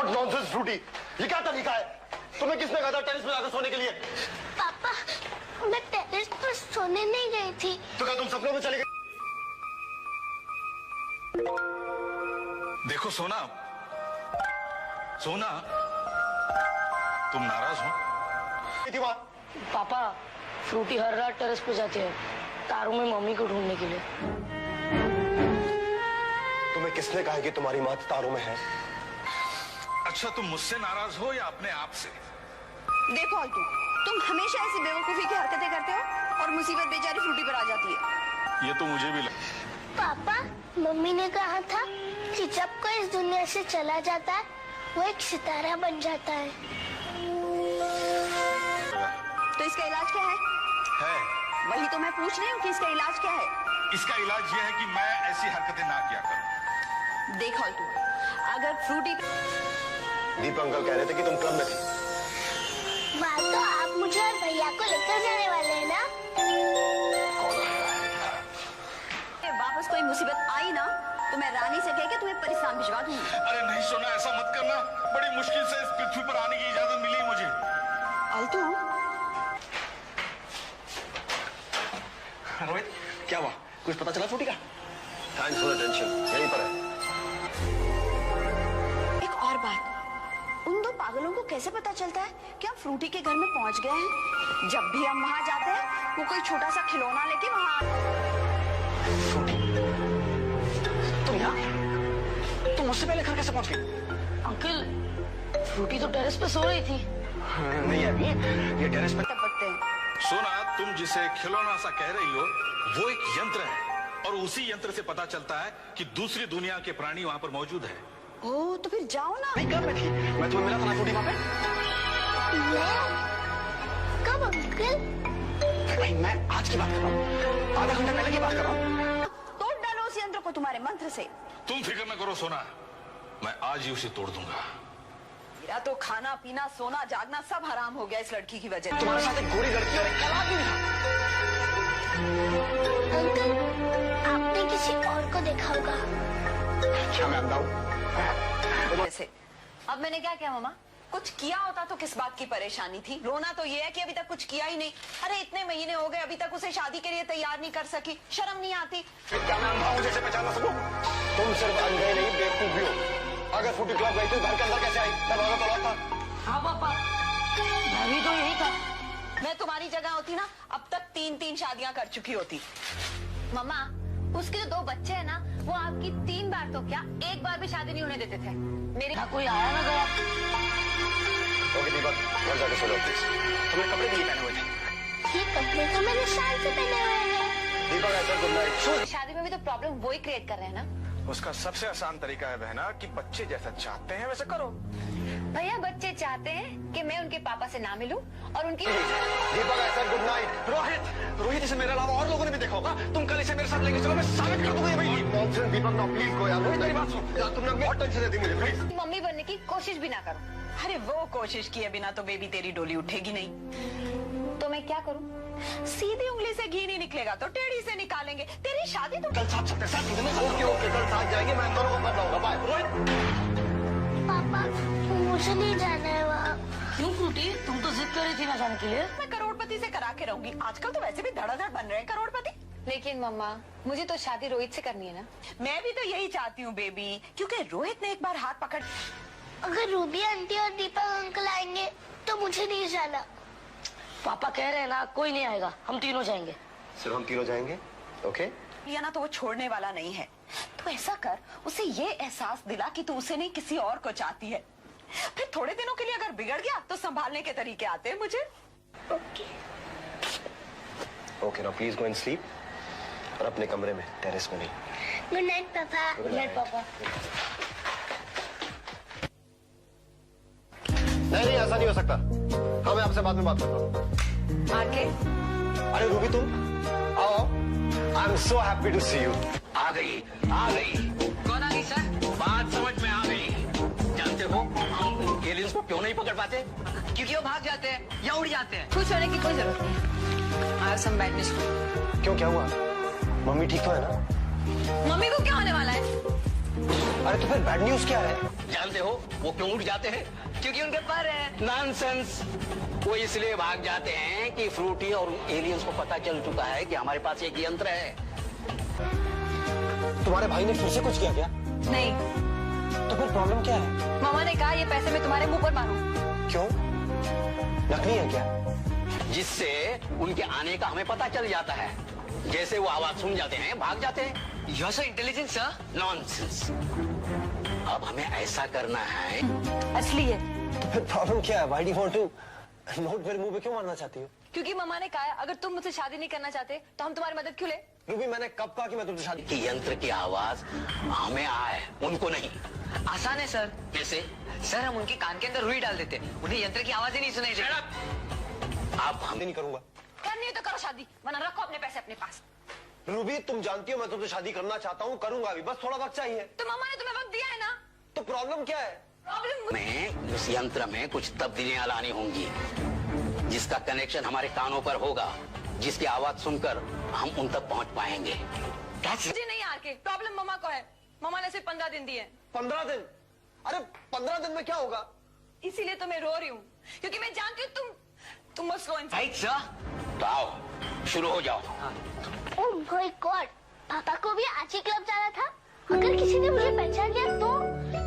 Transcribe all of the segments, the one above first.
Nonsense Frooti, ये क्या तरीका है? तुम्हें किसने कहा था टेरेस पे जाकर सोने के लिए? पापा, मैं टेरेस पर सोने नहीं गई थी। तो क्या तुम सपनों में चली गई? देखो सोना, सोना, तुम नाराज हो? पापा, फ्रूटी हर रात टेरेस पे जाती है तारों में मम्मी को ढूंढने के लिए। तुम्हें किसने कहा कि तुम्हारी माँ तारों में है? अच्छा, तुम मुझसे नाराज हो या अपने आप से? देखो अल्टू, तुम हमेशा ऐसी बेवकूफी की हरकतें करते हो और मुसीबत बेचारी फ्रूटी पर आ जाती है। ये तो मुझे भी लगा। पापा, मम्मी ने कहा था कि जब कोई इस दुनिया से चला जाता है वो एक सितारा बन जाता है। तो इसका इलाज क्या है? वही तो मैं पूछ रही हूँ कि इसका इलाज क्या है? इसका इलाज यह है कि मैं ऐसी हरकतें ना किया करूं। देखो अल्टू, अगर फ्रूटी दीपक अंकल कह रहे थे कि तुम क्लब में थी। बात तो आप मुझे और भैया को लेकर जाने वाले हैं ना? वापस कोई मुसीबत आई ना तो मैं रानी से कह के तुम्हें परिश्रम भिजवा दूंगी। अरे नहीं सोना, ऐसा मत करना। बड़ी मुश्किल से इस पृथ्वी पर आने की इजाजत मिली मुझे। अल्टू, रोहित, क्या हुआ? कुछ पता चला फ्रूटी का? थैंक्स फॉर अटेंशन, यहीं पर है। एक और बात, उन दो पागलों को कैसे पता चलता है कि हम फ्रूटी के घर में पहुंच गए हैं? जब भी हम वहां जाते हैं वो कोई छोटा सा खिलौना लेके वहां। तुम यहाँ? तुम मुझसे पहले घर कैसे पहुंच गई? अंकल, फ्रूटी तो टेरेस पे सो रही थी। नहीं अभी, ये टेरेस पे टपकते हैं। सोना, तुम जिसे खिलौना सा कह रही हो वो एक यंत्र है और उसी यंत्र से पता चलता है कि दूसरी दुनिया के प्राणी वहां पर मौजूद है। ओ, तो फिर जाओ ना। नहीं, कब में थी? मैं तुम्हें मिला था ना फ्रूटी वहां पे? कब अंकल? भाई मैं आज की बात कर रहा हूँ, आधा घंटा पहले की बात कर रहा हूँ। तोड़ डालो उस यंत्र को तुम्हारे मंत्र से। तुम फिक्र न करो सोना, मैं आज ही उसे तोड़ दूंगा। मेरा तो खाना पीना सोना जागना सब हराम हो गया इस लड़की की वजह से। तुम्हारे साथ एक गोरी लड़की और एक कला भी था। अंकल, आपने किसी और को देखा होगा। क्या मैं अंधा हूँ? ऐसे अब मैंने क्या किया मामा? कुछ किया होता तो किस बात की परेशानी थी? रोना तो ये है कि अभी तक कुछ किया ही नहीं। अरे इतने महीने हो गए, अभी तक उसे शादी के लिए तैयार नहीं कर सकी। शर्म नहीं आती? क्या मैं अंधा हूँ जैसे पहचान ना सकूं? तुम सिर्फ अंधे नहीं बेवकूफ भी हो। अगर फ्रूटी क्लब गई तो घर के अंदर कैसे आई? दरवाजा तो लॉक था। हाँ पापा, मैं भी तो यही था। मैं तुम्हारी जगह होती ना अब तक 3-3 शादियां कर चुकी होती। मम्मा, उसके जो 2 बच्चे हैं ना, वो आपकी 3 बार तो क्या 1 बार भी शादी नहीं होने देते थे। मेरे क्या कोई आया ना गया? ओके दीपक, घर जाके सो जाओ प्लीज। तुमने कपड़े भी नहीं पहने हुए थे। ये कपड़े तो मैंने शान से पहने हुए हैं। दीपक ऐसा गुड नाइट। शादी में भी तो प्रॉब्लम वो ही क्रिएट कर रहे हैं ना। उसका सबसे आसान तरीका है बहना कि बच्चे जैसा चाहते हैं वैसे करो। भैया, बच्चे चाहते हैं कि मैं उनके पापा से ना मिलूं और उनकी। दीपक ऐसा गुड नाइट। रोहित इसे मेरे अलावा और लोगों ने भी देखा होगा। तुम कल इसे मेरे साथ लेके चलो, मैं साबित कर दूंगा ये भाई। नॉनसेंस दीपक, ना प्लीज गो यार। रोहित मेरी बात सुन यार, तुमने बहुत टेंशन दे दी मुझे प्लीज। मम्मी बनने की कोशिश भी ना करो। अरे वो कोशिश किए बिना तो बेबी तेरी डोली उठेगी नहीं। तो मैं क्या करूं? सीधी उंगली से घी नहीं निकलेगा तो टेढ़ी से निकालेंगे। तेरी शादी तो कल साथ चलते साथ ओके ओके, कल साथ जाएंगे। मैं दोनों को कर लाऊंगा। बाय रोहित। पापा, मुझे नहीं जाना है वहाँ। क्यों फ्रूटी, तुम तो जिद कर रही थी ना जाने के लिए। मैं करोड़पति से करा के रहूंगी। आजकल तो वैसे भी धड़ाधड़ बन रहे हैं करोड़पति। लेकिन मम्मा, मुझे तो शादी रोहित से करनी है ना। मैं भी तो यही चाहती हूँ बेबी, क्योंकि रोहित ने एक बार हाथ पकड़। अगर रूबी आंटी और दीपक अंकल आएंगे तो मुझे नहीं जाना। पापा कह रहे हैं ना, कोई नहीं आएगा, हम तीनों जाएंगे। सिर्फ हम तीनों जाएंगे? ओके। या ना तो वो छोड़ने वाला नहीं है। तो ऐसा कर, उसे ये एहसास दिला कि तू उसे नहीं किसी और को चाहती है। फिर थोड़े दिनों के लिए अगर बिगड़ गया तो संभालने के तरीके आते हैं मुझे। Okay. Okay now please go and sleep. और अपने कमरे में, टेरेस में नहीं। गुड नाइट पापा। गुड नाइट पापा। नहीं, ऐसा नहीं हो सकता। हाँ, मैं आपसे बाद में बात करता हूँ। आके अरे रूबी, तुम आओ। I am so happy to see you. आ गई, आ गई। कौन आ गई सर? बात समझ में आ गई। जानते हो हम एलियंस को क्यों नहीं पकड़ पाते? क्योंकि वो भाग जाते हैं या उड़ जाते हैं। खुश होने की कोई जरूरत नहीं। I have some bad news. क्यों, क्या हुआ? मम्मी ठीक तो है ना? मम्मी को क्या होने वाला है? अरे तो फिर बैड न्यूज क्या है? जानते हो वो क्यों उठ जाते हैं? क्योंकि उनके पर है। नॉनसेंस। वो इसलिए भाग जाते हैं कि फ्रूटी और एलियंस को पता चल चुका है कि हमारे पास एक यंत्र है। तुम्हारे भाई ने फिर से कुछ किया क्या? नहीं, तो फिर प्रॉब्लम क्या है? मामा ने कहा ये पैसे मैं तुम्हारे मुंह पर मारूं। क्यों? नकली है क्या? जिससे उनके आने का हमें पता चल जाता है। जैसे वो आवाज सुन जाते हैं भाग जाते हैं। You are so intelligent sir. Nonsense. अब हमें ऐसा करना है। असली है। तो फिर प्रॉब्लम क्या है? Why do you want to note मेरे मुंह पे क्यों मारना चाहती हो? क्योंकि मामा ने कहा अगर तुम मुझसे शादी नहीं करना चाहते तो हम तुम्हारी मदद क्यों ले? रूबी, मैंने कब कहा कि मैं तुमसे शादी कि यंत्र की आवाज हमें आए, उनको नहीं। आसान है सर। कैसे? सर हम उनके कान के अंदर रुई डाल देते, उन्हें यंत्र की आवाज ही नहीं सुनाई देती। आप हम नहीं करूंगा। करनी हो तो करो शादी, वरना रखो अपने पैसे अपने पास। रूबी, तुम जानती हो मैं तुमसे शादी करना चाहता हूँ, करूंगा भी, बस थोड़ा वक्त चाहिए। तो मामा ने तुम्हें वक्त दिया है ना? तो प्रॉब्लम क्या है? प्रॉब्लम में उस यंत्र में कुछ तब्दीलियां लानी होंगी, जिसका कनेक्शन हमारे कानों पर होगा, जिसकी आवाज सुनकर हम उन तक पहुंच पाएंगे। मुझे नहीं आर के, प्रॉब्लम मामा को है। मामा ने सिर्फ 15 दिन दिए। 15 दिन? अरे 15 दिन में क्या होगा? इसीलिए तो मैं रो रही हूँ, क्योंकि मैं जानती हूँ तुम मत रो इंसान। Right sir. तो आओ शुरू हो जाओ। ओह माय गॉड, पापा को भी आज ही क्लब जाना था। अगर किसी ने मुझे पहचान लिया तो?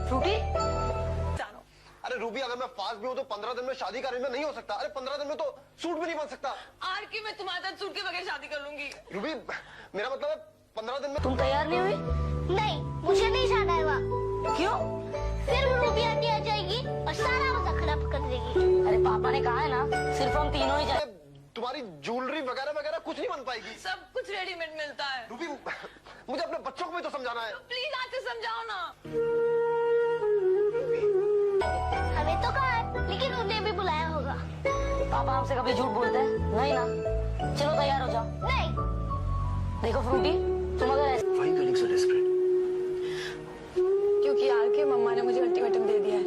फ्रूटी अरे रूबी, अगर मैं फास्ट भी हूँ तो 15 दिन में शादी का अरेंजमेंट नहीं हो सकता। अरे 15 दिन में तो सूट भी नहीं बन सकता। आर के, मैं तुम्हारे साथ सूट के बगैर शादी कर लूंगी। रूबी, मेरा मतलब है 15 दिन में। तुम तैयार नहीं हुई? नहीं, मुझे नहीं जाना है वहाँ। क्यों? फिर वो रूबी आंटी आ जाएगी और सारा मजा खराब कर देगी। अरे पापा ने कहा है ना सिर्फ हम तीनों ही जाए। तुम्हारी ज्वेलरी वगैरह वगैरह कुछ नहीं बन पाएगी। सब कुछ रेडीमेड मिलता है। रूबी, मुझे अपने बच्चों को भी तो समझाना है। प्लीज आके समझाओ ना। हमें तो कहा है, लेकिन उन्हें भी बुलाया होगा। पापा हमसे कभी झूठ बोलते हैं? नहीं ना। चलो तैयार हो जाओ। नहीं। देखो फ्रूटी, तुम अगर ऐसे क्योंकि आर के मम्मा ने मुझे अल्टीमेटम दे दिया है।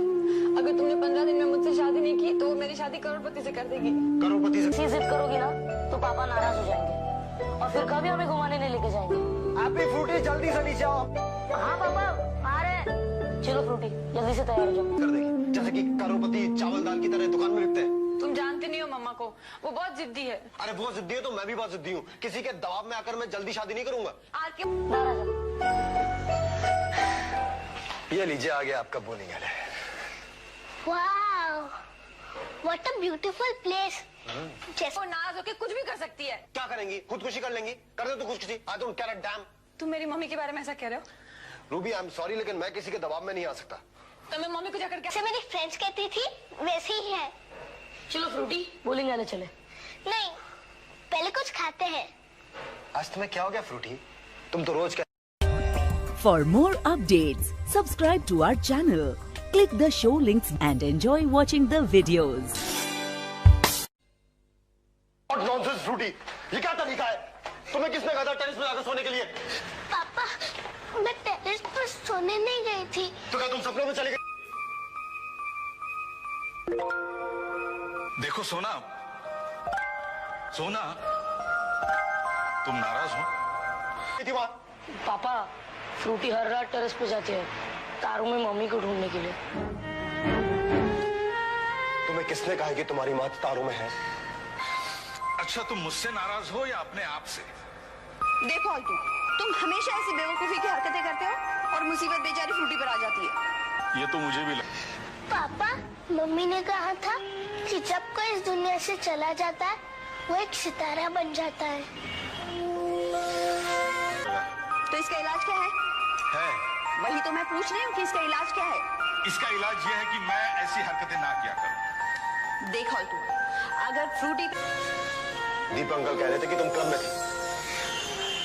अगर तुमने 15 दिन में मुझसे शादी नहीं की तो वो मेरी शादी करोड़पति से कर देगी। करोड़पति से? ऐसी जिद करोगी ना तो पापा नाराज हो जाएंगे और फिर कभी हमें घुमाने नहीं लेके जाएंगे। हैप्पी फ्रूटी, जल्दी से नीचे आओ। हाँ पापा आ रहे हैं। चलो फ्रूटी जल्दी से तैयार हो जाओ। कर देगी, जैसे कि करोड़पति चावल दाल की तरह दुकान में बिकते हैं। तुम जानते नहीं हो मम्मा को, वो बहुत जिद्दी है। अरे वो जिद्दी है तो मैं भी बहुत जिद्दी हूँ। किसी के दबाव में आकर मैं जल्दी शादी नहीं करूंगा। आर के नाराज हो। ये लीजिए, आ गया आपका बोलिंग है। Wow, what a beautiful place. वो नाराज होके कुछ भी कर सकती है। क्या करेंगी? खुदकुशी कर लेंगी? कर दे तो खुदकुशी। I don't care a dam. तुम मेरी मम्मी के बारे में ऐसा कह रहे हो? रूबी, आई एम सॉरी, लेकिन मैं किसी के दबाव में नहीं आ सकता। तो मैं मम्मी को जाकर जैसे मेरी फ्रेंड्स कहती थी वैसे ही है। चलो फ्रूटी बोलिंग आने चले। नहीं, पहले कुछ खाते हैं। आज तुम्हें क्या हो गया फ्रूटी? तुम तो रोज For more updates, subscribe to our channel, click the show links and enjoy watching the videos. Nonsense Frooti, ये क्या तरीका है? तुम्हें किसने कहा था टेरेस पे जाकर सोने के लिए? पापा, मैं टेरेस पर सोने नहीं गई थी। तो क्या तुम सपनों में चले गए? देखो सोना, सोना, तुम नाराज हो? थी वहाँ? पापा फ्रूटी हर रात टेरेस पे जाती है तारों में मम्मी को ढूंढने के लिए। तुम्हें किसने कहा कि तुम्हारी माँ तारों में है? अच्छा, तुम मुझसे नाराज हो या अपने आप से? देखो अल्टू, तुम हमेशा ऐसी बेवकूफी की हरकतें करते हो और मुसीबत बेचारी फ्रूटी पर आ जाती है। ये तो मुझे भी लगा। पापा, मम्मी ने कहा था कि जब कोई इस दुनिया से चला जाता है वो एक सितारा बन जाता है। तो इसका इलाज क्या है? वही तो मैं पूछ रही हूँ कि इसका इलाज क्या है? इसका इलाज यह है कि मैं ऐसी हरकतें ना किया करूं। देखो अल्टू, अगर फ्रूटी दीप अंकल कह रहे थे कि तुम क्लब में थे।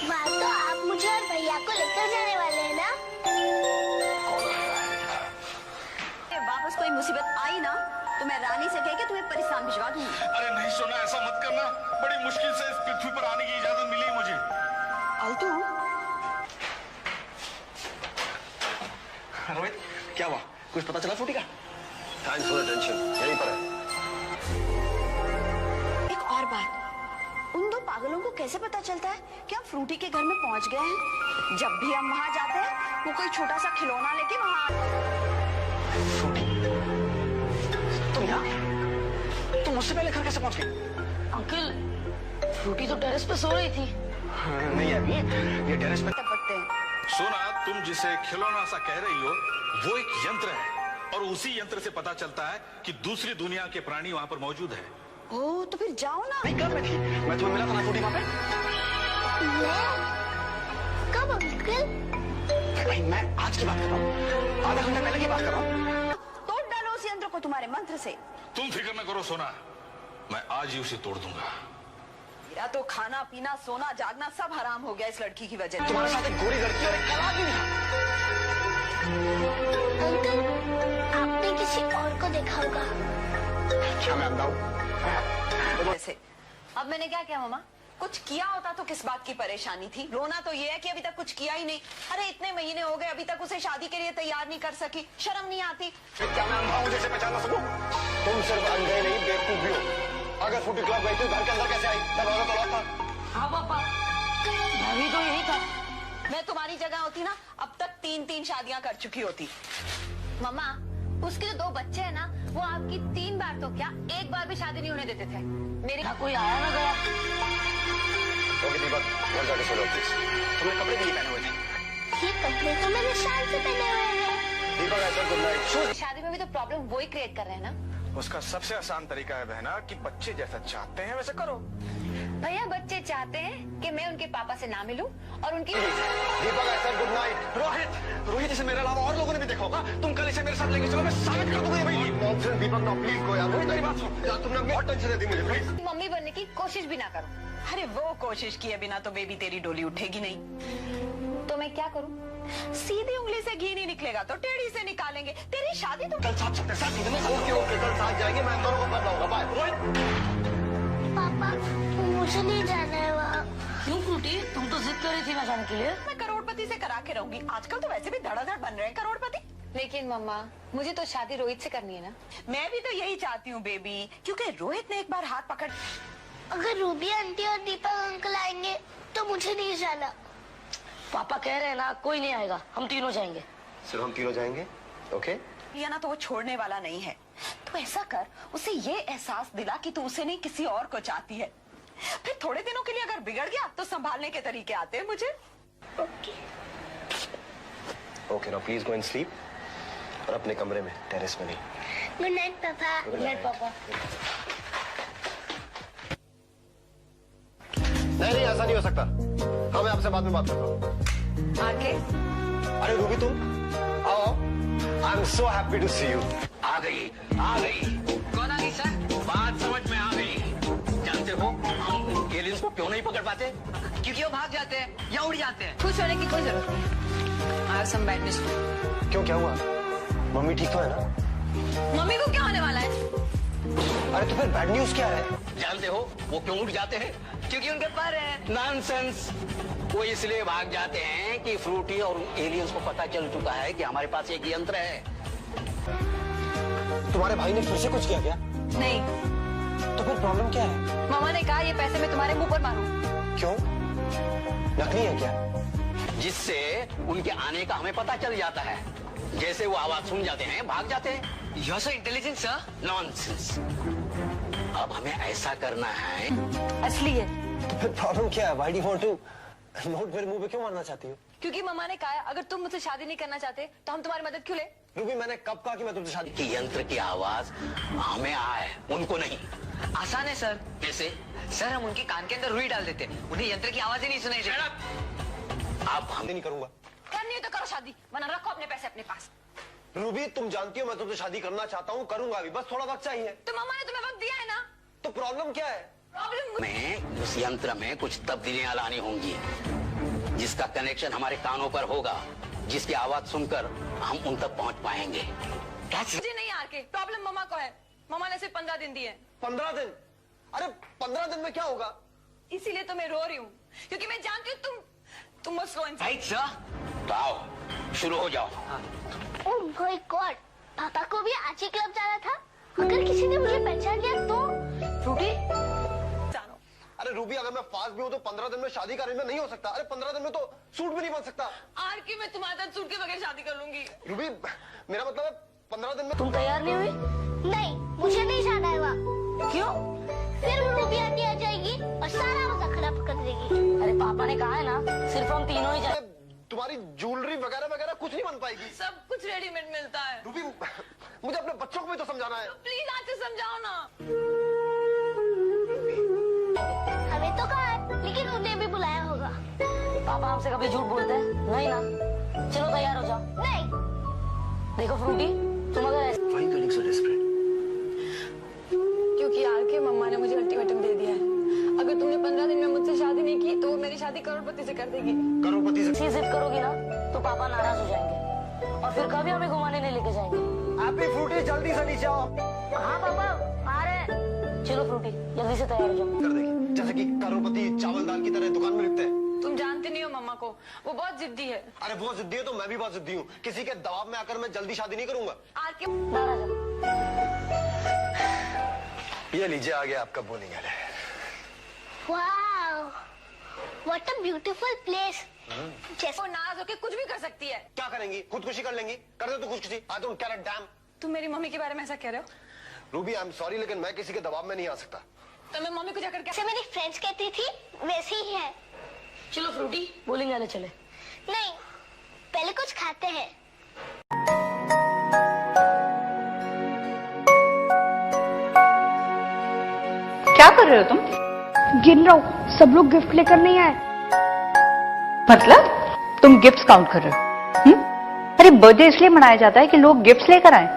वहाँ तो आप मुझे और भैया को लेकर जाने वाले हैं ना? वापस कोई मुसीबत आई ना तो मैं रानी से कह के तुम्हें परेशान भिजवा दूंगी। अरे नहीं सोना, ऐसा मत करना। बड़ी मुश्किल से इस पृथ्वी पर आने की इजाजत मिली मुझे। अल्टू, रोहित, क्या हुआ? कुछ पता चला फ्रूटी का? थैंक्स फॉर द टेंशन, यहीं पर है। एक और बात, उन दो पागलों को कैसे पता चलता है कि हम फ्रूटी के घर में पहुंच गए हैं? जब भी हम वहां जाते हैं वो कोई छोटा सा खिलौना लेके वहां तुम यहाँ? तुम मुझसे पहले घर कैसे पहुंच गई? अंकल फ्रूटी तो टेरेस पे सो रही थी। नहीं अभी ये टेरेस पे पट्टे सोना, तुम जिसे खिलौना सा कह रही हो वो एक यंत्र है, और उसी यंत्र से पता चलता है कि दूसरी दुनिया के प्राणी वहां पर मौजूद है। ओ तो फिर जाओ ना। नहीं कब में थी, मैं तुम्हें मिला था ना टूटी वहां पे। कब अंकल? भाई मैं आज की बात कर रहा हूँ, आधा घंटा पहले की बात कर रहा हूँ। तोड़ डालो उस यंत्र को तुम्हारे मंत्र से। तुम फिक्र न करो सोना, मैं आज ही उसे तोड़ दूंगा। मेरा तो खाना पीना सोना जागना सब हराम हो गया इस लड़की की वजह से। तुम्हारे साथ एक गोरी लड़की और एक काला आदमी था। अंकल आपने किसी और को देखा होगा। क्या मैं अंधा हूँ? वैसे अब मैंने क्या किया मामा? कुछ किया होता तो किस बात की परेशानी थी? रोना तो ये है कि अभी तक कुछ किया ही नहीं। अरे इतने महीने हो गए अभी तक उसे शादी के लिए तैयार नहीं कर सकी, शर्म नहीं आती? क्या मैं अंधा हूँ जैसे पहचान ना सकूं? तुम सिर्फ अंधे नहीं बेवकूफ भी हो। अगर फूटी क्लब गई थी घर के अंदर कैसे आई? दरवाजा तोड़ा था। हाँ पापा, मैं भी तो यही था। मैं तुम्हारी जगह होती ना अब तक 3 शादियां कर चुकी होती। मामा, उसके जो 2 बच्चे हैं ना, वो आपकी 3 बार तो क्या 1 बार भी शादी नहीं होने देते थे। मेरे यहाँ कोई आया ना गया। ओके दीपक, घर जाके सो लो प्लीज। तुमने कपड़े भी नहीं पहने हुए थे। ये कपड़े तो मैंने शान से पहने हुए हैं। दीपक ऐसा गुड नाइट। शादी में भी तो प्रॉब्लम वो ही क्रिएट कर रहे हैं ना। उसका सबसे आसान तरीका है बहना कि बच्चे जैसा चाहते हैं वैसे करो। भैया बच्चे चाहते हैं कि मैं उनके पापा से ना मिलूं और उनकी दीपक ऐसा गुड नाइट। रोहित, रोहित इसे मेरे अलावा और लोगों ने भी देखा होगा। तुम कल इसे मेरे साथ लेके चलो, मैं साबित कर दूंगा ये भाई। नॉनसेंस दीपक, ना प्लीज गो यार। रोहित मेरी बात सुन यार, तुमने बहुत टेंशन दे दी मुझे प्लीज। मम्मी बनने की कोशिश भी ना करो। अरे वो कोशिश किए बिना तो बेबी तेरी डोली उठेगी नहीं। तो मैं क्या करूं? सीधी उंगली से घी नहीं निकलेगा तो टेढ़ी से निकालेंगे। तेरी शादी तो कल साथ चलते साथ चलते। ओके ओके, कल साथ जाएंगे, मैं दोनों को करना होगा। बाय रोहित। पापा मुझे नहीं जाना है वहाँ। क्यों फ्रूटी, तुम तो जिद कर रही थी ना जाने के लिए। मैं करोड़पति से करा के रहूंगी। आजकल तो वैसे भी धड़ाधड़ बन रहे हैं करोड़पति। लेकिन मम्मा, मुझे तो शादी रोहित से करनी है ना। मैं भी तो यही चाहती हूँ बेबी, क्योंकि रोहित ने एक बार हाथ पकड़। अगर रूबी आंटी और दीपक अंकल आएंगे तो मुझे नहीं जाना। पापा कह रहे हैं ना, कोई नहीं आएगा, हम तीनों जाएंगे। सिर्फ हम तीनों जाएंगे, ओके? लिया ना तो वो छोड़ने वाला नहीं है। तो ऐसा कर, उसे ये एहसास दिला कि तू उसे नहीं किसी और को चाहती है। फिर थोड़े दिनों के लिए अगर बिगड़ गया तो संभालने के तरीके आते हैं मुझे। Okay. Okay now please go and sleep. और अपने कमरे में, टेरेस में नहीं। गुड नाइट पापा। गुड नाइट पापा। नहीं ऐसा नहीं हो सकता। हाँ मैं आपसे बाद में बात करता हूँ। आके अरे रूबी तुम आओ। I am so happy to see you. आ गई। कौन आ गई सर? बात समझ में आ गई। जानते हो हम एलियंस को क्यों नहीं पकड़ पाते? क्योंकि वो भाग जाते हैं या उड़ जाते हैं। खुश होने की कोई जरूरत नहीं। I have some bad news. क्यों, क्या हुआ? मम्मी ठीक तो है ना? मम्मी को क्या होने वाला है? अरे तो फिर बैड न्यूज क्या है? जानते हो वो क्यों उड़ जाते हैं? क्योंकि उनके पर है। नॉनसेंस। वो इसलिए भाग जाते हैं कि फ्रूटी और एलियंस को पता चल चुका है कि हमारे पास एक यंत्र है। तुम्हारे भाई ने फिर से कुछ किया क्या? नहीं, तो फिर प्रॉब्लम क्या है? मामा ने कहा ये पैसे मैं तुम्हारे मुंह पर मारूं। क्यों, नकली है क्या? जिससे उनके आने का हमें पता चल जाता है। जैसे वो आवाज सुन जाते हैं भाग जाते हैं। You are so intelligent sir. Nonsense. अब हमें ऐसा करना है। असली है। फिर प्रॉब्लम क्या है? Why do you want to note मेरे मुंह पे क्यों मारना चाहती हो? क्योंकि मम्मा ने कहा अगर तुम मुझसे शादी नहीं करना चाहते तो हम तुम्हारी मदद क्यों ले। रूबी मैंने कब कहा कि मैं तुमसे शादी? कि यंत्र की आवाज हमें आए, उनको नहीं। आसान है सर। कैसे? सर हम उनके कान के अंदर रुई डाल देते, उन्हें यंत्र की आवाज ही नहीं सुनाई देती। आप हम नहीं करूंगा। करनी है तो करो शादी, वरना रखो अपने पैसे अपने पास। रूबी तुम जानती हो मैं तुमसे शादी करना चाहता हूँ, करूंगा अभी, बस थोड़ा वक्त चाहिए। तो मम्मा ने तुम्हें वक्त दिया है ना। तो प्रॉब्लम क्या है? प्रॉब्लम में उस यंत्र में कुछ तब्दीलियां लानी होंगी, जिसका कनेक्शन हमारे कानों पर होगा, जिसकी आवाज सुनकर हम उन तक पहुंच पाएंगे। मुझे नहीं आर के, प्रॉब्लम मम्मा को है। मम्मा ने सिर्फ 15 दिन दिए। 15 दिन? अरे 15 दिन में क्या होगा? इसीलिए तो मैं रो रही हूँ, क्योंकि मैं जानती हूँ तुम मत स्लो इंसान। Right sir. तो आओ शुरू हो जाओ। ओह माय गॉड, पापा को भी आज ही क्लब जाना था। अगर किसी ने मुझे पहचान लिया तो? फ्रूटी जानो। अरे रूबी अगर मैं फास्ट भी हूँ तो 15 दिन में शादी का अरेंजमेंट नहीं हो सकता। अरे 15 दिन में तो सूट भी नहीं बन सकता। आर के मैं तुम्हारे साथ सूट के बगैर शादी कर लूंगी। रूबी मेरा मतलब है 15 दिन में। तुम तैयार नहीं हुई? नहीं, मुझे नहीं जाना है वहाँ। क्यों? फिर रूबी आंटी आ जाएगी और सारा मजा खराब कर देगी। अरे पापा ने कहा है ना, सिर्फ हम तीनों ही जाए। तुम्हारी ज्वेलरी वगैरह वगैरह कुछ नहीं बन पाएगी। सब कुछ रेडीमेड मिलता है। रूबी, मुझे अपने बच्चों को भी तो समझाना है। प्लीज आज से समझाओ ना। हमें तो कहा है, लेकिन उन्हें भी बुलाया होगा। पापा हमसे कभी झूठ बोलते हैं? नहीं ना। चलो तैयार हो जाओ। नहीं। देखो फ्रूटी, तुम अगर ऐसे क्योंकि यार के मम्मा ने मुझे अल्टीमेटम दे दिया है। अगर तुमने 15 दिन में मुझसे शादी नहीं की तो वो मेरी शादी करोड़पति से कर देगी। करोड़पति से? जिद करोगी ना तो पापा नाराज हो जाएंगे और फिर कभी हमें घुमाने नहीं लेके जाएंगे। हैप्पी फ्रूटी, जल्दी से नीचे आओ। हाँ पापा आ रहे। चलो फ्रूटी, जल्दी से तैयार हो जाओ। कर देगी, जैसे कि करोड़पति चावल दाल की तरह दुकान में लिखते हैं। तुम जानते नहीं हो मम्मा को, वो बहुत जिद्दी है। अरे वो जिद्दी है तो मैं भी बहुत जिद्दी हूँ। किसी के दबाव में आकर मैं जल्दी शादी नहीं करूंगा। आर के नाराज हो। ये लीजिए, आ गया आपका बोर्डिंग है। Wow, what a beautiful place. वो नाराज होके कुछ भी कर सकती है। क्या करेंगी? खुदकुशी कर लेंगी? कर दो तो खुदकुशी। I don't care a dam. तुम मेरी मम्मी के बारे में ऐसा कह रहे हो? रूबी, आई एम सॉरी, लेकिन मैं किसी के दबाव में नहीं आ सकता। तो मैं मम्मी को जाकर जैसे मेरी फ्रेंड्स कहती थी वैसे ही है। चलो फ्रूटी, बोलिंग आने चले। नहीं, पहले कुछ खाते हैं। क्या कर रहे हो तुम? गिन रहा हूँ, सब लोग गिफ्ट लेकर नहीं आए। मतलब तुम गिफ्ट्स काउंट कर रहे हो? अरे बर्थडे इसलिए मनाया जाता है कि लोग गिफ्ट्स लेकर आए।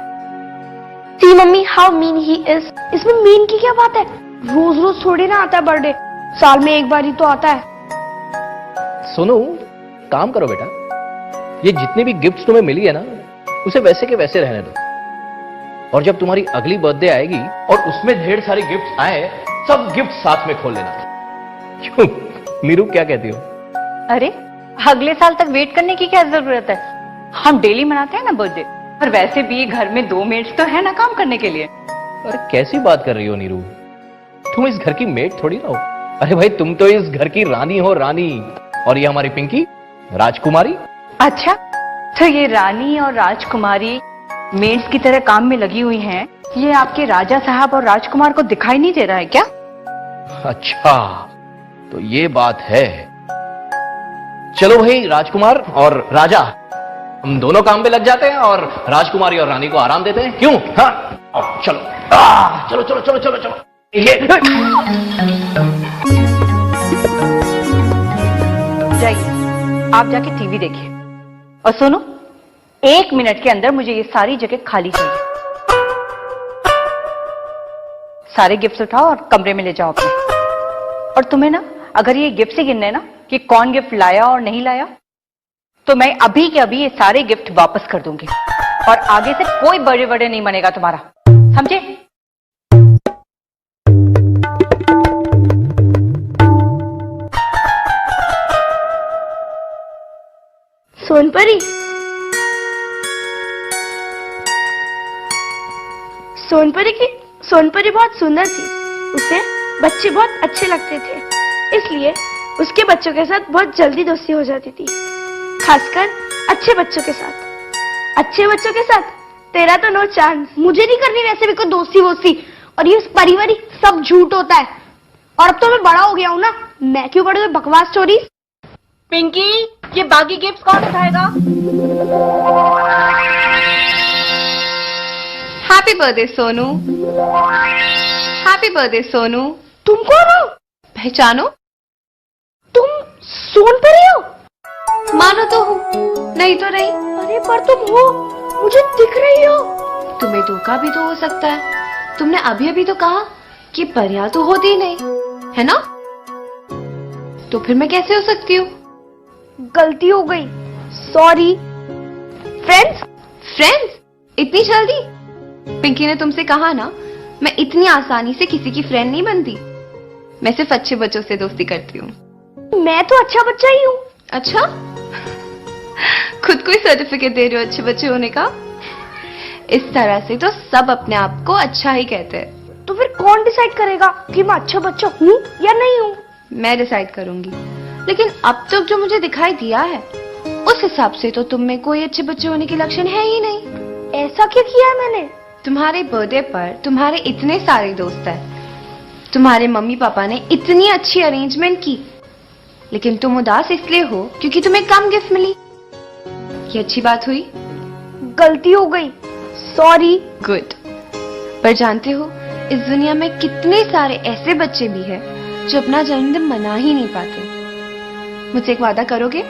See mummy, how mean he is. इसमें मीन की क्या बात है? रोज रोज थोड़ी ना आता है बर्थडे, साल में एक बार ही तो आता है। सुनो, काम करो बेटा, ये जितनी भी गिफ्ट्स तुम्हें मिली है ना, उसे वैसे के वैसे रहने दो। और जब तुम्हारी अगली बर्थडे आएगी और उसमें ढेर सारे गिफ्ट्स आए, सब गिफ्ट साथ में खोल लेना। क्यों नीरू, क्या कहती हो? अरे अगले साल तक वेट करने की क्या जरूरत है? हम डेली मनाते हैं ना बर्थडे, और वैसे भी घर में 2 मेड्स तो है ना काम करने के लिए। अरे कैसी बात कर रही हो नीरू, तुम इस घर की मेड थोड़ी ना हो। अरे भाई, तुम तो इस घर की रानी हो, रानी। और ये हमारी पिंकी राजकुमारी। अच्छा, तो ये रानी और राजकुमारी मेड्स की तरह काम में लगी हुई हैं, ये आपके राजा साहब और राजकुमार को दिखाई नहीं दे रहा है क्या? अच्छा, तो ये बात है। चलो भाई, राजकुमार और राजा, हम दोनों काम पे लग जाते हैं और राजकुमारी और रानी को आराम देते हैं। क्यों? हाँ, चलो चलो चलो चलो चलो चलो। ये जाइए, आप जाके टीवी देखिए। और सुनो, 1 मिनट के अंदर मुझे ये सारी जगह खाली चाहिए। सारे गिफ्ट्स उठाओ और कमरे में ले जाओ अपने। और तुम्हें ना, अगर ये गिफ्ट ही गिनने ना कि कौन गिफ्ट लाया और नहीं लाया, तो मैं अभी के अभी ये सारे गिफ्ट वापस कर दूंगी। और आगे से कोई बर्थडे नहीं बनेगा तुम्हारा, समझे? सोनपरी, सोनपरी बहुत सुंदर थी। उसे बच्चे बहुत अच्छे लगते थे, इसलिए उसके बच्चों के साथ बहुत जल्दी दोस्ती हो जाती थी, खासकर अच्छे बच्चों के साथ। अच्छे बच्चों के साथ तेरा तो नो चांस। मुझे नहीं करनी वैसे भी कोई दोस्ती वोस्ती, और ये परिवारी सब झूठ होता है। और अब तो मैं बड़ा हो गया हूँ ना, मैं क्यों करूँ बकवास स्टोरी। पिंकी, ये बाकी गिफ्ट कौन उठाएगा? Happy birthday Sonu. Happy birthday Sonu. तुम कौन हो? पहचानो? तुम सोनपरी हो? मानो तो हूँ, नहीं तो नहीं। अरे पर तुम हो, मुझे दिख रही हो। तुम्हें धोखा भी तो हो सकता है। तुमने अभी अभी तो कहा कि परियां तो होती ही नहीं है ना, तो फिर मैं कैसे हो सकती हूँ? गलती हो गई, सॉरी। फ्रेंड्स इतनी जल्दी? पिंकी ने तुमसे कहा ना, मैं इतनी आसानी से किसी की फ्रेंड नहीं बनती। मैं सिर्फ अच्छे बच्चों से दोस्ती करती हूँ। मैं तो अच्छा बच्चा ही हूँ। अच्छा, खुद को ही सर्टिफिकेट दे रहे हो अच्छे बच्चे होने का? इस तरह से तो सब अपने आप को अच्छा ही कहते हैं। तो फिर कौन डिसाइड करेगा कि मैं अच्छा बच्चा हूँ या नहीं हूँ? मैं डिसाइड करूंगी, लेकिन अब तक जो मुझे दिखाई दिया है, उस हिसाब से तो तुम में कोई अच्छे बच्चे होने के लक्षण है ही नहीं। ऐसा क्या किया है मैंने? तुम्हारे बर्थडे पर तुम्हारे इतने सारे दोस्त हैं, तुम्हारे मम्मी पापा ने इतनी अच्छी अरेंजमेंट की, लेकिन तुम उदास इसलिए हो क्योंकि तुम्हें कम गिफ्ट मिली। ये अच्छी बात हुई? गलती हो गई, सॉरी। गुड। पर जानते हो इस दुनिया में कितने सारे ऐसे बच्चे भी हैं जो अपना जन्मदिन मना ही नहीं पाते। मुझसे एक वादा करोगे?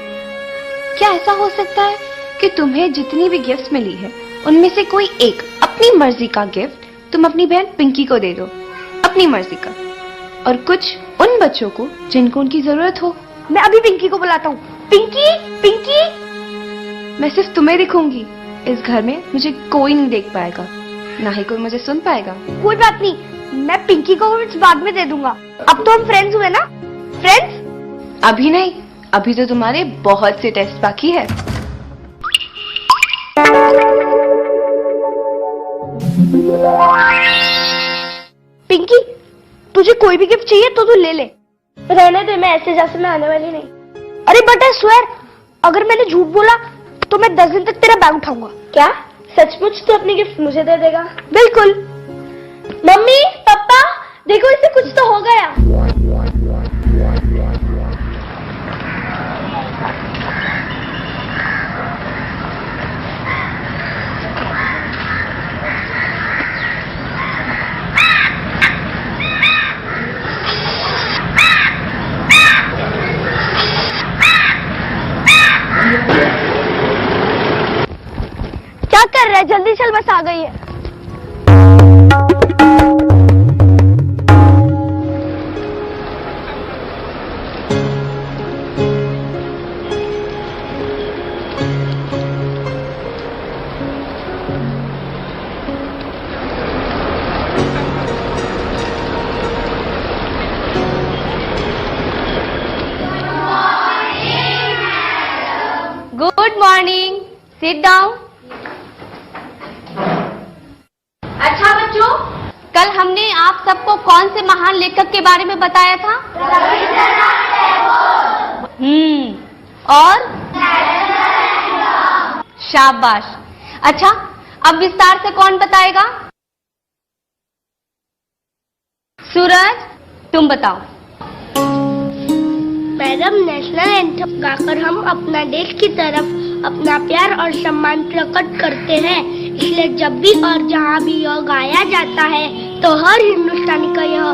क्या ऐसा हो सकता है कि तुम्हें जितनी भी गिफ्ट मिली है उनमें से कोई एक अपनी मर्जी का गिफ्ट तुम अपनी बहन पिंकी को दे दो, अपनी मर्जी का, और कुछ उन बच्चों को जिनको उनकी जरूरत हो? मैं अभी पिंकी को बुलाता हूँ। पिंकी, पिंकी। मैं सिर्फ तुम्हें दिखूंगी। इस घर में मुझे कोई नहीं देख पाएगा, ना ही कोई मुझे सुन पाएगा। कोई बात नहीं, मैं पिंकी को बाद में दे दूंगा। अब तो हम फ्रेंड्स हुए ना? फ्रेंड्स? अभी नहीं, अभी तो तुम्हारे बहुत से टेस्ट बाकी है। पिंकी, तुझे कोई भी गिफ्ट चाहिए तो तू ले ले। रहने दे, मैं ऐसे जैसे में आने वाली नहीं। अरे बट आई स्वेयर, अगर मैंने झूठ बोला तो मैं 10 दिन तक तेरा बैग उठाऊंगा। क्या सचमुच तू अपनी गिफ्ट मुझे दे देगा? बिल्कुल। मम्मी, पापा, देखो इससे कुछ तो हो गया। क्या कर रहा है? जल्दी चल, बस आ गई है। Good morning, sit down. अच्छा बच्चों, कल हमने आप सबको कौन से महान लेखक के बारे में बताया था? और शाबाश। अच्छा, अब विस्तार से कौन बताएगा? सूरज, तुम बताओ। मैडम, नेशनल एंथम गाकर हम अपना देश की तरफ अपना प्यार और सम्मान प्रकट करते हैं। इसलिए जब भी और जहाँ भी यह गाया जाता है तो हर हिंदुस्तानी का यह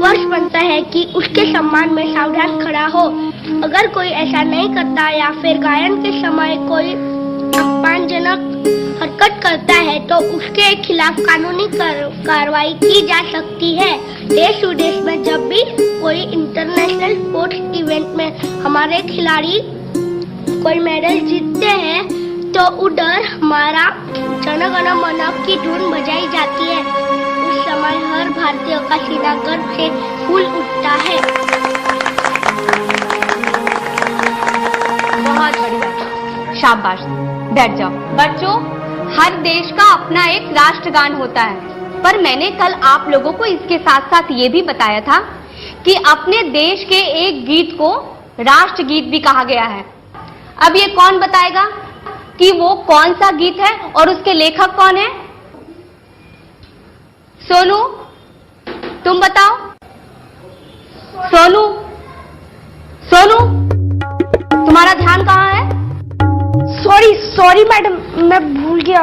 फर्ज बनता है कि उसके सम्मान में सावधान खड़ा हो। अगर कोई ऐसा नहीं करता या फिर गायन के समय कोई अपमानजनक हरकत करता है तो उसके खिलाफ कानूनी कार्रवाई की जा सकती है। देश विदेश में जब भी कोई इंटरनेशनल स्पोर्ट्स इवेंट में हमारे खिलाड़ी कोई मेडल जीतते हैं तो उधर हमारा जन गण मन की धुन बजाई जाती है। उस समय हर भारतीय का सीना गर्व से फूल उठता है। बहुत बढ़िया, शाबाश। बैठ जाओ। बच्चों, हर देश का अपना एक राष्ट्रगान होता है, पर मैंने कल आप लोगों को इसके साथ साथ ये भी बताया था कि अपने देश के एक गीत को राष्ट्रगीत भी कहा गया है। अब ये कौन बताएगा कि वो कौन सा गीत है और उसके लेखक कौन है? सोनू, तुम बताओ। सोनू, सोनू, तुम्हारा ध्यान कहाँ है? सॉरी मैडम, मैं भूल गया।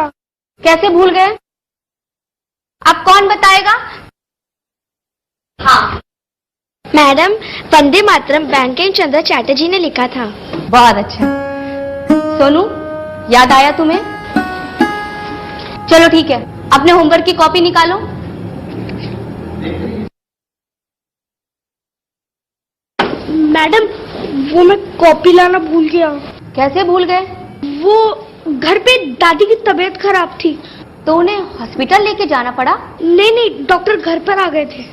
कैसे भूल गए? अब कौन बताएगा? हाँ मैडम, वंदे मातरम बंकिम चंद्र चटर्जी ने लिखा था। बहुत अच्छा। सोनू, याद आया तुम्हें? चलो ठीक है, अपने होमवर्क की कॉपी निकालो। मैडम, वो मैं कॉपी लाना भूल गया। कैसे भूल गए? वो घर पे दादी की तबीयत खराब थी तो उन्हें हॉस्पिटल लेके जाना पड़ा? नहीं, डॉक्टर घर पर आ गए थे।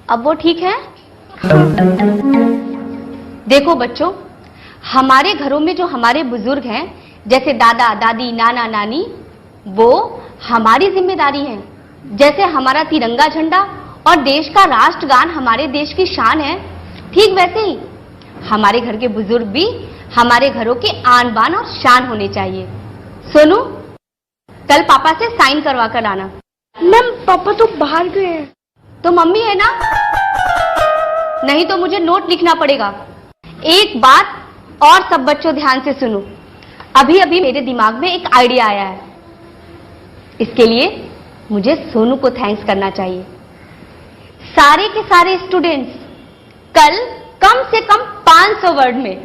अब वो ठीक है? देखो बच्चों, हमारे घरों में जो हमारे बुजुर्ग हैं, जैसे दादा दादी, नाना नानी, वो हमारी जिम्मेदारी है। जैसे हमारा तिरंगा झंडा और देश का राष्ट्रगान हमारे देश की शान है, ठीक वैसे ही हमारे घर के बुजुर्ग भी हमारे घरों के आन बान और शान होने चाहिए। सोनू, कल पापा से साइन करवा कर आना। मैम पापा तो बाहर गए हैं। तो मम्मी है ना? नहीं तो मुझे नोट लिखना पड़ेगा। एक बात और सब बच्चों ध्यान से सुनो। अभी अभी मेरे दिमाग में एक आइडिया आया है। इसके लिए मुझे सोनू को थैंक्स करना चाहिए। सारे के सारे स्टूडेंट्स कल कम से कम 500 वर्ड में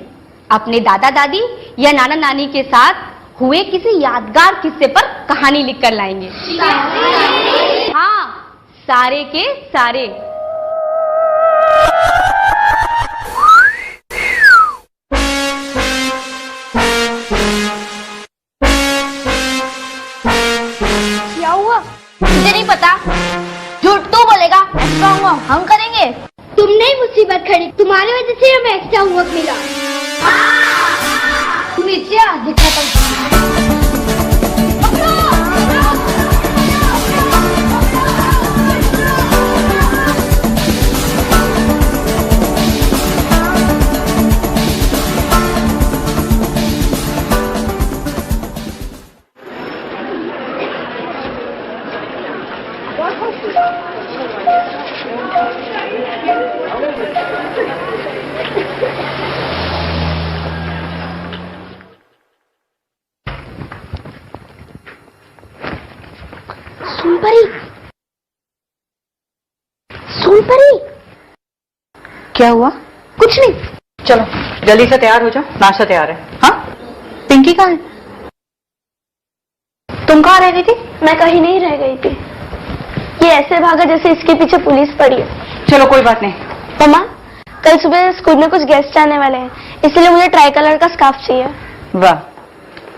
अपने दादा दादी या नाना नानी के साथ हुए किसी यादगार किस्से पर कहानी लिखकर लाएंगे। हाँ, सारे के सारे। क्या हुआ? मुझे नहीं पता। झूठ तू बोलेगा, एक्स्ट्रा होमवर्क हम करेंगे। तुमने ही मुसीबत खड़ी, तुम्हारी वजह से हमें एक्स्ट्रा होमवर्क मिला। नीचे आ, दिखाता हूँ। सोनपरी, क्या हुआ? कुछ नहीं। चलो जल्दी से तैयार हो जाओ, नाश्ता तैयार है। हाँ, पिंकी कहाँ है? तुम कहाँ रह गई थी? मैं कहीं नहीं रह गई थी। ये ऐसे भागा जैसे इसके पीछे पुलिस पड़ी है। चलो कोई बात नहीं। मम्मा, कल सुबह स्कूल में कुछ गेस्ट आने वाले हैं, इसलिए मुझे ट्राई कलर का स्कार्फ चाहिए। वाह,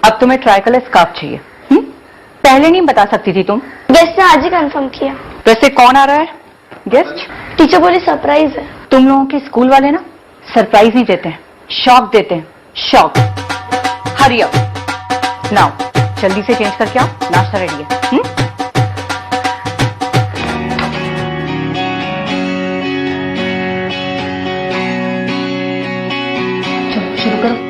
अब तुम्हें ट्राई कलर स्कार्फ चाहिए? पहले नहीं बता सकती थी तुम? गेस्ट ने आज ही कंफर्म किया। वैसे कौन आ रहा है गेस्ट? टीचर बोली सरप्राइज है। तुम लोगों के स्कूल वाले ना सरप्राइज नहीं देते हैं, शॉक देते हैं। शॉक। हरी अप नाउ, जल्दी से चेंज करके आओ, नाश्ता रेडी है। चलो शुरू करो।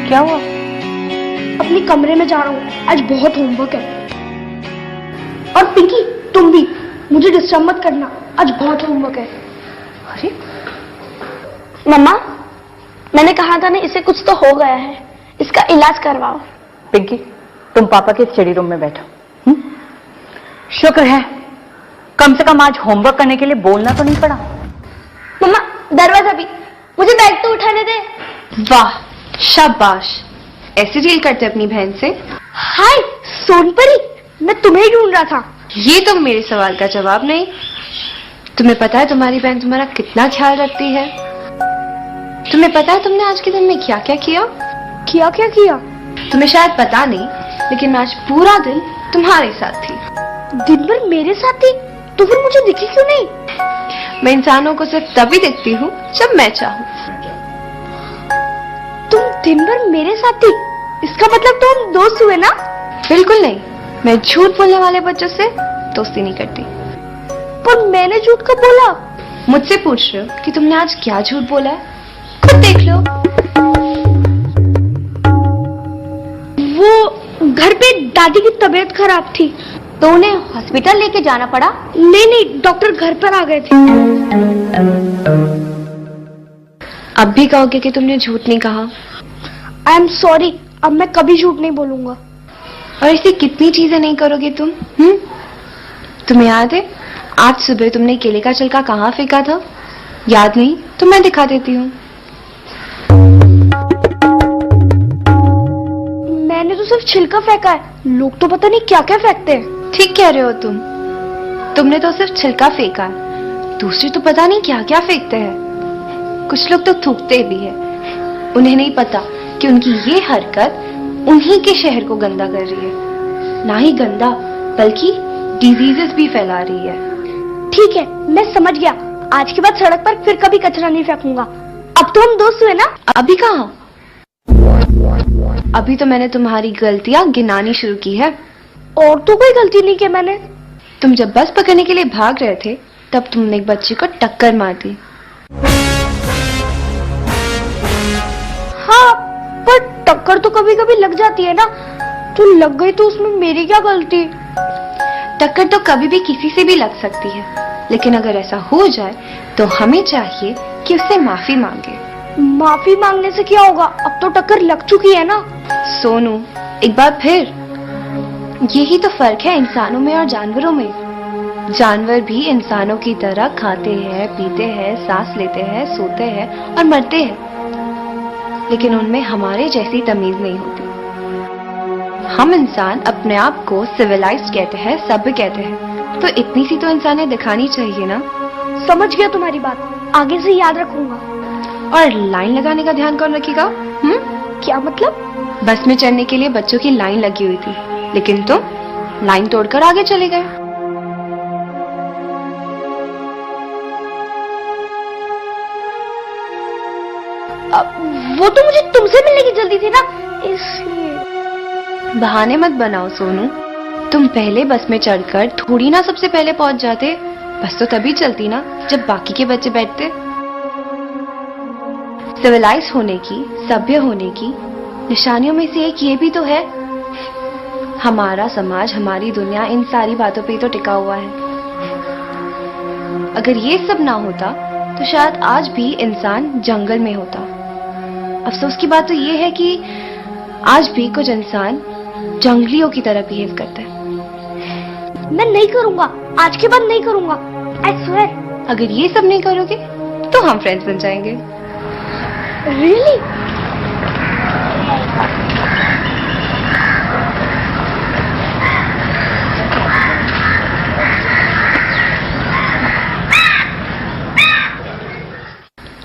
क्या हुआ? अपनी कमरे में जा रहा हूँ, आज बहुत होमवर्क है। और पिंकी तुम भी मुझे डिस्टर्ब मत करना, आज बहुत होमवर्क है। अरे मम्मा, मैंने कहा था ना इसे कुछ तो हो गया है, इसका इलाज करवाओ। पिंकी तुम पापा के स्टडी रूम में बैठो। शुक्र है कम से कम आज होमवर्क करने के लिए बोलना तो नहीं पड़ा। मम्मा दरवाजा भी, मुझे बैग तो उठाने दे। वाह शाबाश, ऐसे डील करते अपनी बहन से। हाय सोनपरी, मैं तुम्हें ही ढूंढ रहा था। ये तो मेरे सवाल का जवाब नहीं। तुम्हें पता है तुम्हारी बहन तुम्हारा कितना ख्याल रखती है? तुम्हें पता है तुमने आज के दिन में क्या क्या किया? क्या क्या किया? तुम्हें शायद पता नहीं, लेकिन मैं आज पूरा दिन तुम्हारे साथ थी। दिन भर मेरे साथ थी? तो फिर मुझे दिखी क्यों नहीं? मैं इंसानों को सिर्फ तभी दिखती हूँ जब मैं चाहूँ। तुम दिन भर मेरे साथ थी, इसका मतलब तो हम दोस्त हुए ना? बिल्कुल नहीं, मैं झूठ बोलने वाले बच्चों से दोस्ती नहीं करती। पर मैंने झूठ कब बोला? मुझसे पूछ रहे हो कि तुमने आज क्या झूठ बोला है? खुद देख लो। वो घर पे दादी की तबीयत खराब थी, तो उन्हें हॉस्पिटल लेके जाना पड़ा? नहीं, डॉक्टर घर पर आ गए थे। अब भी कहोगे कि तुमने झूठ नहीं कहा? आई एम सॉरी, अब मैं कभी झूठ नहीं बोलूंगा। और ऐसी कितनी चीजें नहीं करोगे तुम? तुम्हें याद है आज सुबह तुमने केले का छिलका कहाँ फेंका था? याद नहीं? तो मैं दिखा देती हूँ। मैंने तो सिर्फ छिलका फेंका है, लोग तो पता नहीं क्या क्या फेंकते हैं। ठीक कह रहे हो तुमने तो सिर्फ छिलका फेंका है, दूसरे तो पता नहीं क्या क्या फेंकते हैं। कुछ लोग तो थूकते भी है, उन्हें नहीं पता कि उनकी ये हरकत उन्हीं के शहर को गंदा कर रही है। ना ही गंदा बल्कि डिजीजेस भी फैला रही है। ठीक है, मैं समझ गया। आज के बाद सड़क पर फिर कभी कचरा नहीं फेंकूंगा। अब तो हम दोस्त हुए ना? अभी कहाँ? अभी तो मैंने तुम्हारी गलतियां गिनानी शुरू की है। और तो कोई गलती नहीं की मैंने। तुम जब बस पकड़ने के लिए भाग रहे थे तब तुमने एक बच्चे को टक्कर मार दी। हाँ, पर टक्कर तो कभी कभी लग जाती है ना, तो लग गई तो उसमें मेरी क्या गलती? टक्कर तो कभी भी किसी से भी लग सकती है, लेकिन अगर ऐसा हो जाए तो हमें चाहिए कि उससे माफी मांगे। माफी मांगने से क्या होगा? अब तो टक्कर लग चुकी है ना। सोनू, एक बार फिर, यही तो फर्क है इंसानों में और जानवरों में। जानवर भी इंसानों की तरह खाते हैं, पीते हैं, सांस लेते हैं, सोते हैं और मरते हैं, लेकिन उनमें हमारे जैसी तमीज नहीं होती। हम इंसान अपने आप को सिविलाइज्ड कहते हैं, सभ्य कहते हैं, तो इतनी सी तो इंसानियत दिखानी चाहिए ना। समझ गया तुम्हारी बात, आगे से याद रखूंगा। और लाइन लगाने का ध्यान कौन रखेगा? क्या मतलब? बस में चढ़ने के लिए बच्चों की लाइन लगी हुई थी, लेकिन तुम लाइन तोड़कर आगे चले गए। वो तो मुझे तुमसे मिलने की जल्दी थी ना, इसलिए। बहाने मत बनाओ सोनू, तुम पहले बस में चढ़कर थोड़ी ना सबसे पहले पहुंच जाते। बस तो तभी चलती ना जब बाकी के बच्चे बैठते। सिविलाइज होने की, सभ्य होने की निशानियों में से एक ये भी तो है। हमारा समाज, हमारी दुनिया इन सारी बातों पे ही तो टिका हुआ है। अगर ये सब ना होता तो शायद आज भी इंसान जंगल में होता। अफसोस की बात तो ये है कि आज भी कुछ इंसान जंगलियों की तरह बिहेव करता है। मैं नहीं करूंगा, आज के बाद नहीं करूंगा, आई स्वेयर। अगर ये सब नहीं करोगे तो हम फ्रेंड्स बन जाएंगे। रियली?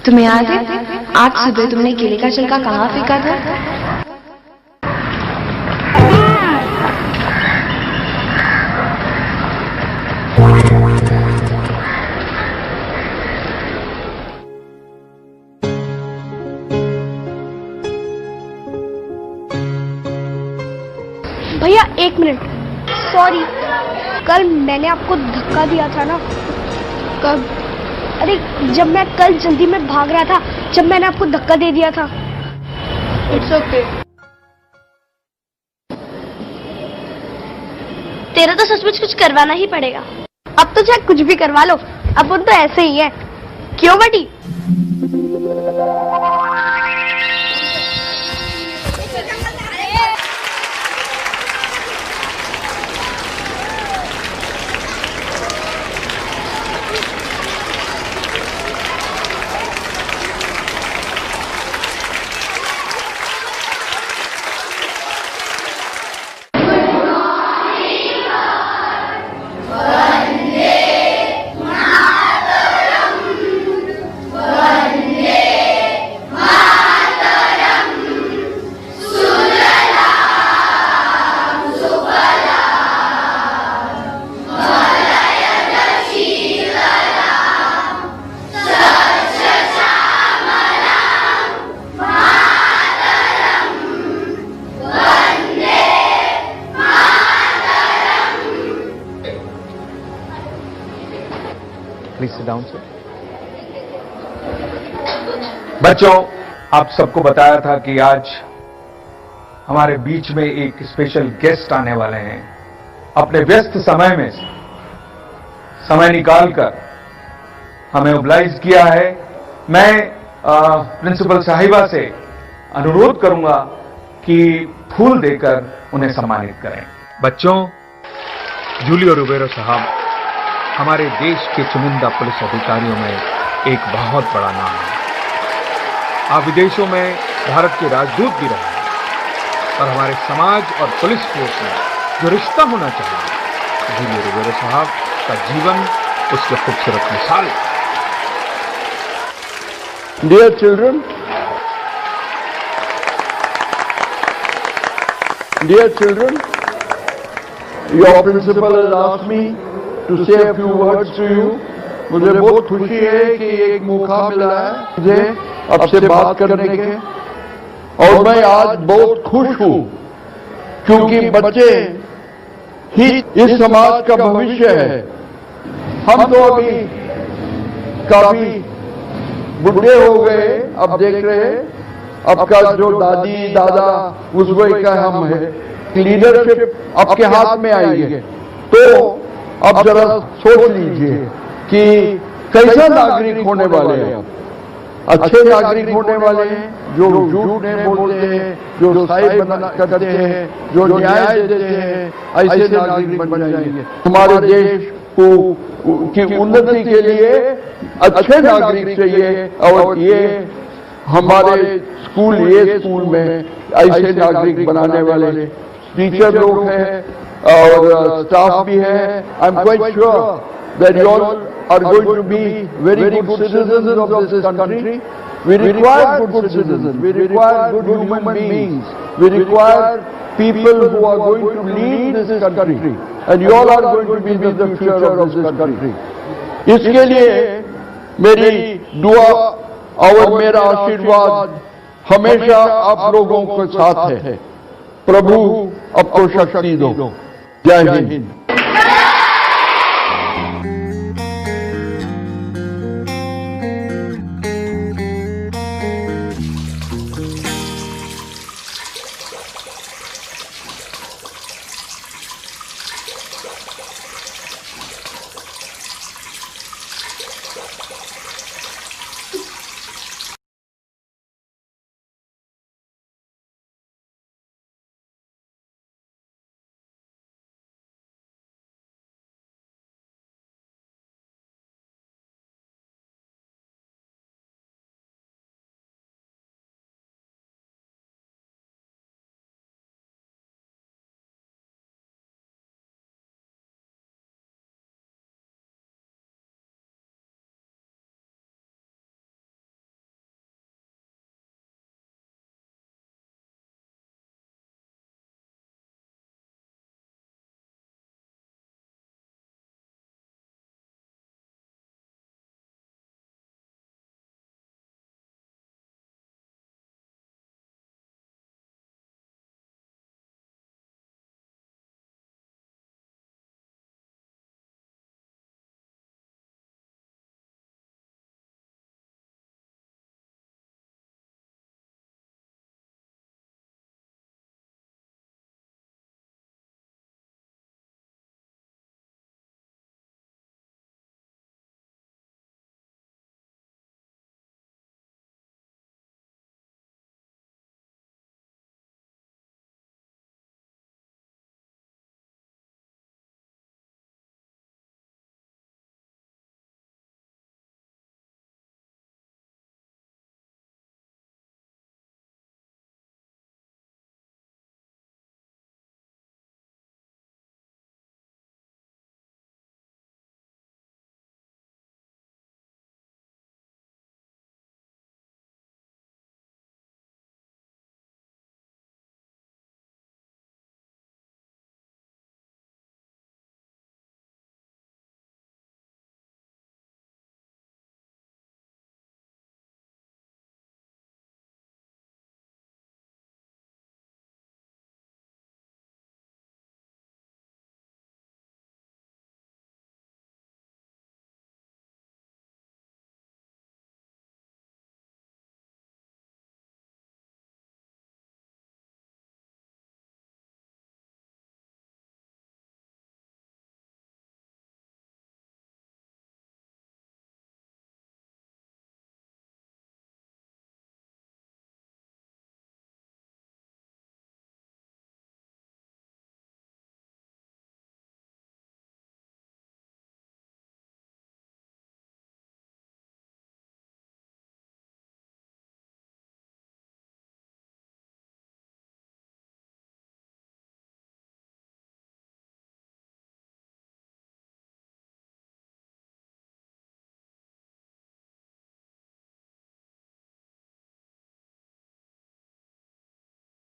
तुम्हें याद है आज सुबह तुमने केले का छिलका कहाँ फेंका था? भैया एक मिनट, सॉरी, कल मैंने आपको धक्का दिया था ना। कब? अरे जब मैं कल जल्दी में भाग रहा था, जब मैंने आपको धक्का दे दिया था। It's okay. तेरा तो सचमुच कुछ करवाना ही पड़ेगा। अब तो चाहे कुछ भी करवा लो, अपन तो ऐसे ही है, क्यों बटी? Please sit down sir. बच्चों, आप सबको बताया था कि आज हमारे बीच में एक स्पेशल गेस्ट आने वाले हैं। अपने व्यस्त समय में समय निकालकर हमें ओब्लाइज किया है। मैं प्रिंसिपल साहिबा से अनुरोध करूंगा कि फूल देकर उन्हें सम्मानित करें। बच्चों, जूलियो रुबेरो साहब हमारे देश के चुनिंदा पुलिस अधिकारियों में एक बहुत बड़ा नाम है। आप विदेशों में भारत के राजदूत भी रहे हैं और हमारे समाज और पुलिस फोर्स में जो रिश्ता होना चाहिए, जूलियो रुबेरो साहब का जीवन उसकी खूबसूरत मिसाल है। Dear children, your principal has asked me to say a few words to you. मुझे बहुत खुशी है कि एक मौका मिला है मुझे आपसे बात करने के, और मैं आज बहुत खुश हूँ क्योंकि बच्चे ही इस समाज का भविष्य है। हम तो अभी काफी बुढ़े हो गए, अब देख रहे हैं आपका जो दादी दादा उस वही का हम है, लीडरशिप आपके हाथ में आई है। तो अब जरा सोच लीजिए कि कैसा नागरिक होने वाले हैं आप। अच्छे नागरिक होने वाले हैं, जो झूठ नहीं बोलते हैं, जो सही करते हैं, जो न्याय देते हैं, ऐसे नागरिक बन जाएंगे। हमारे देश की उन्नति के लिए अच्छे नागरिक चाहिए, और ये हमारे स्कूल में ऐसे नागरिक बनाने वाले टीचर लोग हैं और स्टाफ भी है। I am quite sure that you all are going to be very good citizens of this country. We require good citizens. We require good human beings. We require people who are going to lead this country. And you all are going to be the future of this country. इसके लिए मेरी दुआ और मेरा आशीर्वाद हमेशा आप लोगों के साथ है। प्रभु आपको शक्ति दो। जय हिंद।